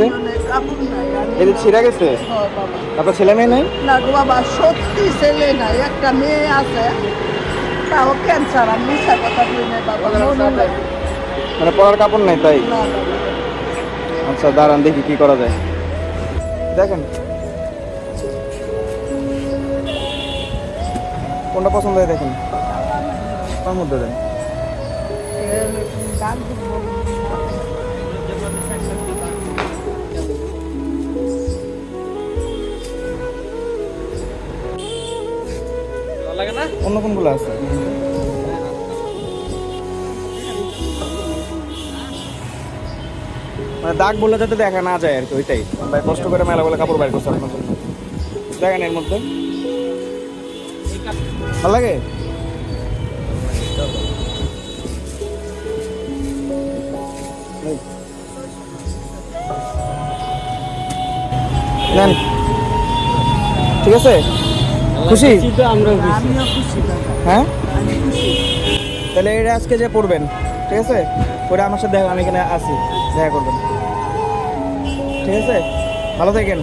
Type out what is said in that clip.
গেছে? এই যে ছিঁড়া গেছে? আপনার ছেলে মেয়ে নাই? না গো বাবা, সত্যি ছেলে নাই, একটা মেয়ে আছে, তাও ক্যান্সার। আমি মিশা কথা বলি না বাবা, মনে নাই। মানে পরার কাপড় নাই তাই? না বাবা। আচ্ছা দাঁড়ান দেখি কি করা যায়। দেখেন কোনটা পছন্দ হয় দেখেন, তার মধ্যে দেন। গান বলবো অন্য কোনগুলো আছে? মানে দাগ বলে যাতে দেখা না যায় আর কি, ওইটাই ভাই কষ্ট করে মেলা বলে কাপড় বাইর করছে আপনার জন্য। দেখেন এর মধ্যে ভালো লাগে? নেন, ঠিক আছে? খুশি? আমিও খুশি বাবা, হ্যাঁ আমি খুশি। তাহলে এটা আজকে যে পড়বেন, ঠিক আছে? ওটা আমার সাথে দেখা, আমি এখানে আছি, দেখা করবেন, ঠিক আছে? ভালো থাকেন।